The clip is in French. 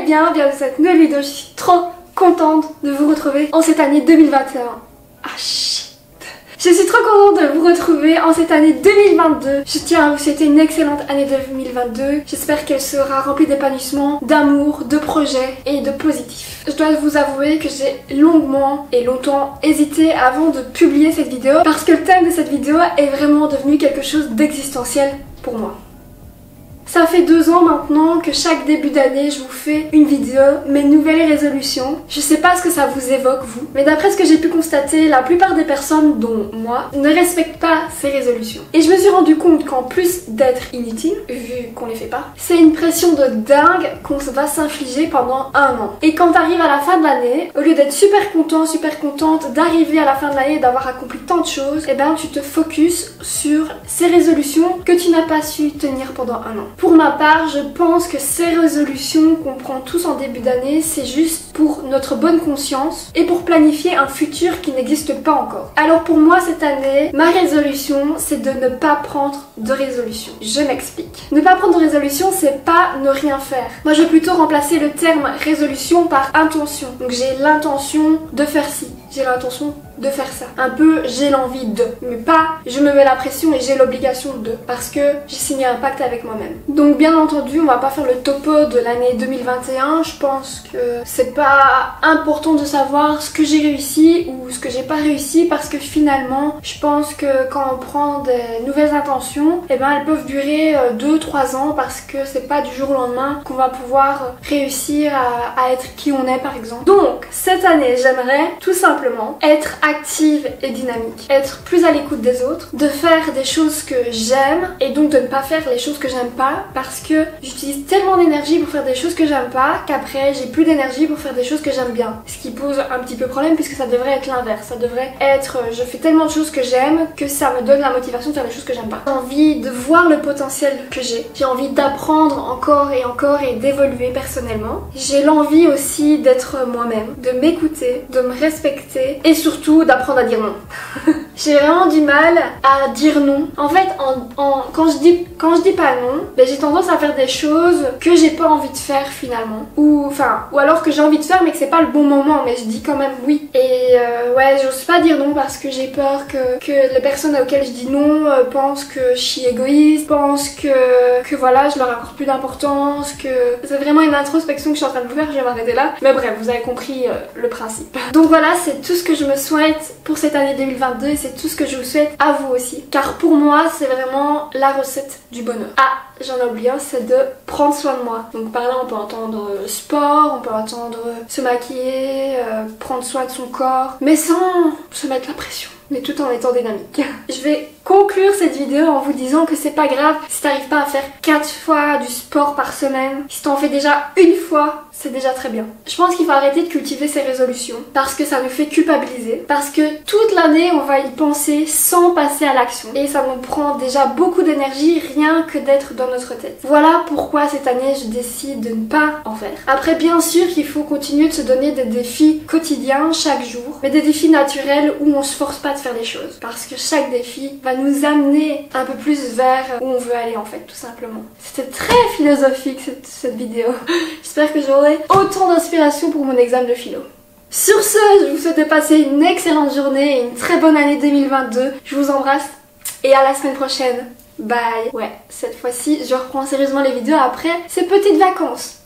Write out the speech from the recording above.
bien, bienvenue dans cette nouvelle vidéo. Je suis trop contente de vous retrouver en cette année 2021. Ah shit. Je suis trop contente de vous retrouver en cette année 2022. Je tiens à vous souhaiter une excellente année 2022. J'espère qu'elle sera remplie d'épanouissement, d'amour, de projets et de positif. Je dois vous avouer que j'ai longuement et longtemps hésité avant de publier cette vidéo parce que le thème de cette vidéo est vraiment devenu quelque chose d'existentiel pour moi. Ça fait 2 ans maintenant que chaque début d'année je vous fais une vidéo, mes nouvelles résolutions. Je sais pas ce que ça vous évoque vous, mais d'après ce que j'ai pu constater, la plupart des personnes, dont moi, ne respectent pas ces résolutions. Et je me suis rendu compte qu'en plus d'être inutile, vu qu'on les fait pas, c'est une pression de dingue qu'on va s'infliger pendant 1 an. Et quand t'arrives à la fin de l'année, au lieu d'être super content, super contente d'arriver à la fin de l'année et d'avoir accompli tant de choses, et ben tu te focuses sur ces résolutions que tu n'as pas su tenir pendant 1 an. Pour ma part, je pense que ces résolutions qu'on prend tous en début d'année, c'est juste pour notre bonne conscience et pour planifier un futur qui n'existe pas encore. Alors pour moi cette année, ma résolution, c'est de ne pas prendre de résolution. Je m'explique. Ne pas prendre de résolution, c'est pas ne rien faire. Moi je vais plutôt remplacer le terme résolution par intention. Donc j'ai l'intention de faire ci, j'ai l'intention de faire ça. Un peu j'ai l'envie de, mais pas je me mets la pression et j'ai l'obligation de, parce que j'ai signé un pacte avec moi-même. Donc bien entendu on va pas faire le topo de l'année 2021, je pense que c'est pas important de savoir ce que j'ai réussi ou ce que j'ai pas réussi parce que finalement je pense que quand on prend des nouvelles intentions, et ben elles peuvent durer 2-3 ans parce que c'est pas du jour au lendemain qu'on va pouvoir réussir à être qui on est par exemple. Donc cette année j'aimerais tout simplement être active et dynamique, être plus à l'écoute des autres, de faire des choses que j'aime et donc de ne pas faire les choses que j'aime pas parce que j'utilise tellement d'énergie pour faire des choses que j'aime pas qu'après j'ai plus d'énergie pour faire des choses que j'aime bien. Ce qui pose un petit peu problème puisque ça devrait être l'inverse, ça devrait être je fais tellement de choses que j'aime que ça me donne la motivation de faire des choses que j'aime pas. J'ai envie de voir le potentiel que j'ai envie d'apprendre encore et d'évoluer personnellement. J'ai l'envie aussi d'être moi-même, de m'écouter, de me respecter et surtout d'apprendre à dire non. J'ai vraiment du mal à dire non. En fait, quand je dis pas non, ben j'ai tendance à faire des choses que j'ai pas envie de faire finalement. Ou alors que j'ai envie de faire mais que c'est pas le bon moment, mais je dis quand même oui. Et ouais, j'ose pas dire non parce que j'ai peur que les personnes auxquelles je dis non pensent que je suis égoïste, pensent que voilà, je leur accorde plus d'importance, que c'est vraiment une introspection que je suis en train de vous faire, je vais m'arrêter là. Mais bref, vous avez compris le principe. Donc voilà, c'est tout ce que je me souhaite pour cette année 2022 et c'est tout ce que je vous souhaite à vous aussi. Car pour moi, c'est vraiment la recette du bonheur. Ah, j'en ai oublié un, c'est de prendre soin de moi. Donc par là, on peut entendre sport, on peut entendre se maquiller, prendre soin de son corps, mais sans se mettre la pression, mais tout en étant dynamique. Je vais conclure cette vidéo en vous disant que c'est pas grave si t'arrives pas à faire 4 fois du sport par semaine. Si t'en fais déjà 1 fois, c'est déjà très bien. Je pense qu'il faut arrêter de cultiver ces résolutions parce que ça nous fait culpabiliser, parce que toute l'année on va y penser sans passer à l'action et ça nous prend déjà beaucoup d'énergie rien que d'être dans notre tête. Voilà pourquoi cette année je décide de ne pas en faire. Après bien sûr qu'il faut continuer de se donner des défis quotidiens chaque jour, mais des défis naturels où on se force pas de faire les choses parce que chaque défi va nous amener un peu plus vers où on veut aller en fait tout simplement. C'était très philosophique cette vidéo. J'espère que j'aurai autant d'inspiration pour mon examen de philo. Sur ce, je vous souhaite de passer une excellente journée et une très bonne année 2022. Je vous embrasse et à la semaine prochaine. Bye. Ouais, cette fois-ci, je reprends sérieusement les vidéos après ces petites vacances.